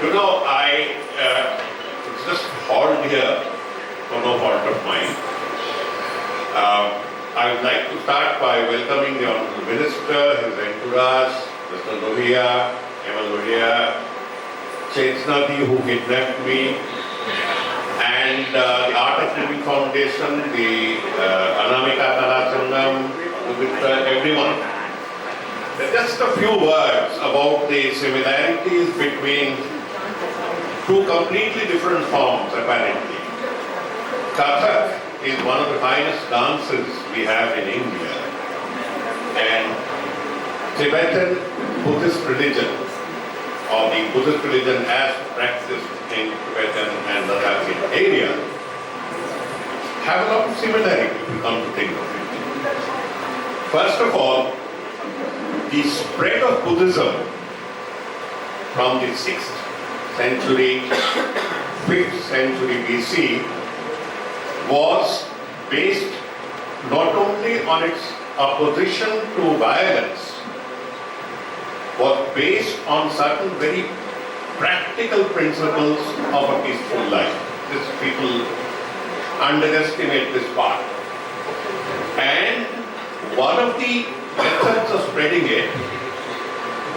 I just called here for no fault of mine. I would like to start by welcoming the Honorable Minister, His Entourage, Mr. Lohia, Emal Lohia, Chetnadi, who kidnapped me, and the Art of Living Foundation, the Anamika Kalachangam, everyone. Just a few words about the similarities between two completely different forms, apparently. Kathak is one of the finest dances we have in India, and Tibetan Buddhist religion, or the Buddhist religion as practiced in Tibetan and Ladakh area, have a lot of similarity if you come to think of it. First of all, the spread of Buddhism from the 6th century, 5th century BC was based not only on its opposition to violence, was based on certain very practical principles of a peaceful life. These people underestimate this part. And one of the methods of spreading it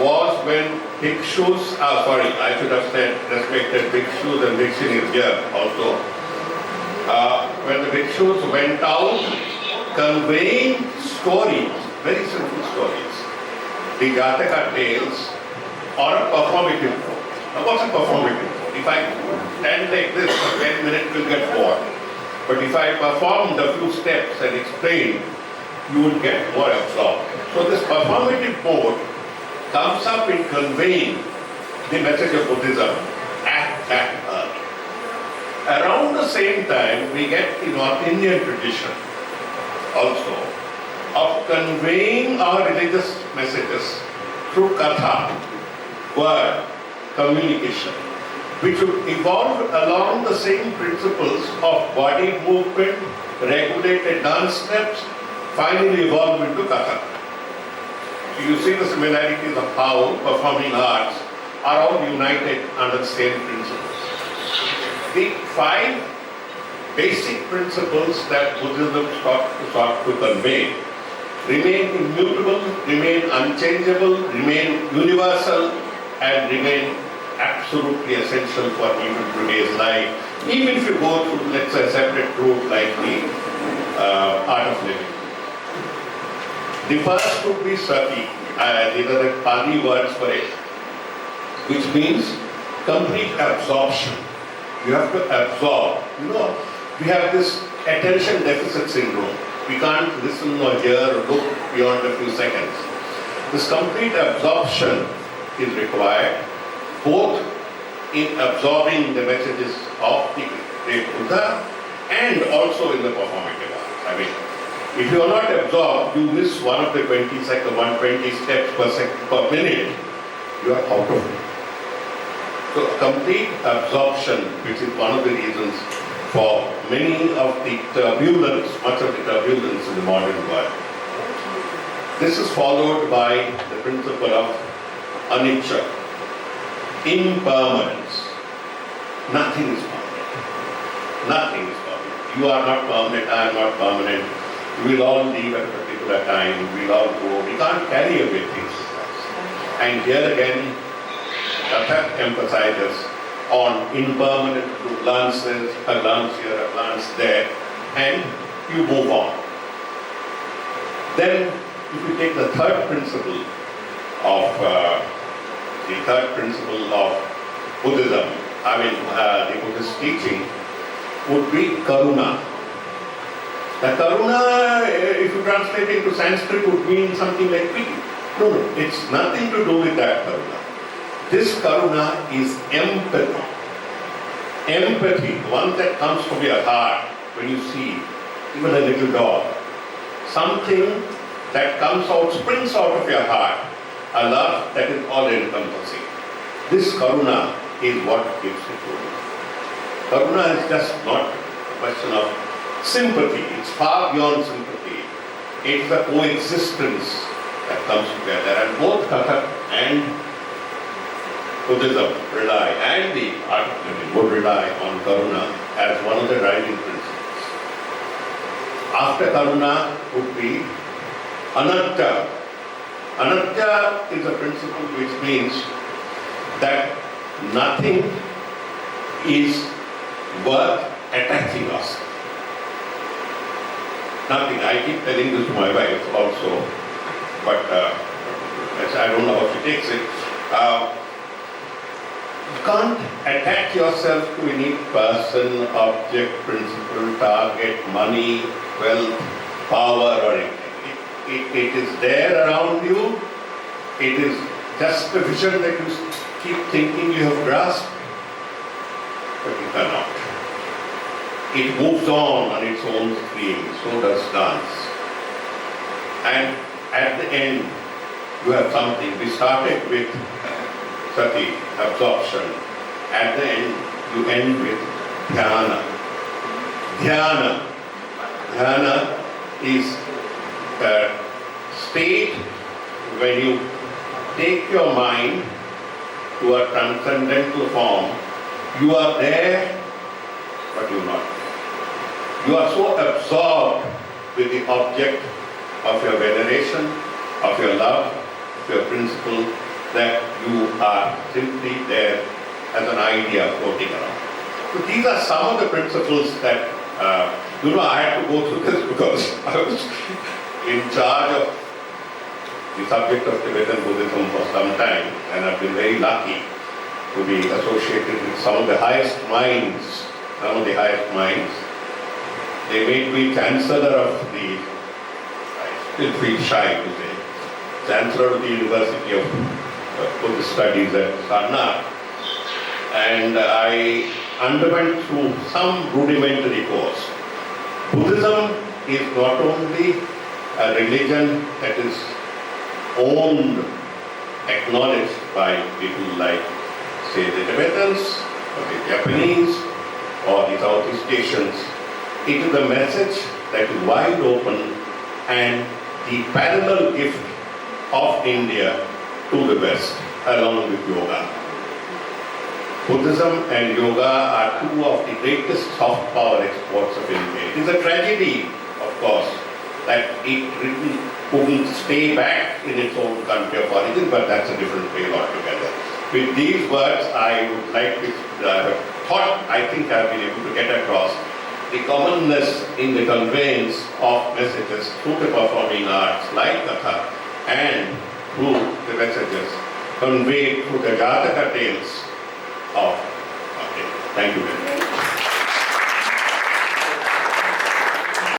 was when bhikshus, I should have said respected bhikshus and bhikshunis here also. When the bhikshus went out conveying stories, very simple stories, the Jataka tales, or a performative form. Now what's a performative form? If I stand like this for 10 minutes, you'll get bored. But if I perform the few steps and explain, you will get more absorbed. So this performative mode comes up in conveying the message of Buddhism at that earth. Around the same time, we get the North Indian tradition also of conveying our religious messages through katha, word, communication, which would evolve along the same principles of body movement, regulated dance steps, finally evolve into katha. So you see the similarities of how performing arts are all united under the same principles. The 5 basic principles that Buddhism sought to convey remain immutable, remain unchangeable, remain universal, and remain absolutely essential for even today's life. Even if you go through, let's say, a separate route like the art of living. The first would be sati. These are the Pali words for it, which means complete absorption. You have to absorb. We have this attention deficit syndrome. We can't listen or hear or look beyond a few seconds. This complete absorption is required, both in absorbing the messages of the great Buddha and also in the performative arts. If you are not absorbed, you miss one of the 120 steps per minute, you are out of it. So complete absorption, which is one of the reasons for many of the turbulence, much of the turbulence in the modern world. This is followed by the principle of anicca, impermanence. Nothing is permanent. Nothing is permanent. You are not permanent, I am not permanent. We will all leave at a particular time, we will all go. We can't carry away things with us. And here again, Kathak emphasizes on impermanent glances, a glance here, a glance there, and you move on. Then, if you take the third principle of Buddhism, the Buddhist teaching, would be karuna. The karuna, if you translate into Sanskrit, would mean something like pity. No, it's nothing to do with that karuna. This karuna is empathy. Empathy, the one that comes from your heart when you see even a little dog. Something that comes out, springs out of your heart. A love that is all-encompassing. This karuna is what gives it to you. Karuna is just not a question of sympathy. It's far beyond sympathy. It's the coexistence that comes together. And both Kathak and Buddhism rely and the article would rely on Karuna as one of the driving principles. After Karuna would be Anatta. Anatta is a principle which means that nothing is worth attaching us. Nothing. I keep telling this to my wife also, but I don't know how she takes it. You can't attach yourself to any person, object, principle, target, money, wealth, power or anything. It is there around you. It is just a vision that you keep thinking you have grasped, but you cannot. It moves on its own stream, so does dance. And at the end, you have something. We started with sati, absorption. At the end, you end with dhyana. Dhyana. Dhyana is a state when you take your mind to a transcendental form. You are there, but you are not. You are so absorbed with the object of your veneration, of your love, of your principle, that you are simply there as an idea floating around. So these are some of the principles that, I had to go through this because I was in charge of the subject of Tibetan Buddhism for some time, and I've been very lucky to be associated with some of the highest minds. They made me Chancellor of the, I still feel shy to say, Chancellor of the University of Buddhist Studies at Sarnath, and I underwent through some rudimentary course. Buddhism is not only a religion that is owned, acknowledged by people like, say, the Tibetans, or the Japanese, or the Southeast Asians. It is a message that is wide open and the parallel gift of India to the West, along with yoga. Buddhism and yoga are two of the greatest soft power exports of India. It is a tragedy, of course, that it couldn't stay back in its own country of origin, but that's a different tale altogether. With these words, I would like to I think I've been able to get across the commonness in the conveyance of messages through the performing arts like Katha and through the messages conveyed through the Jataka tales of. Okay, thank you very much.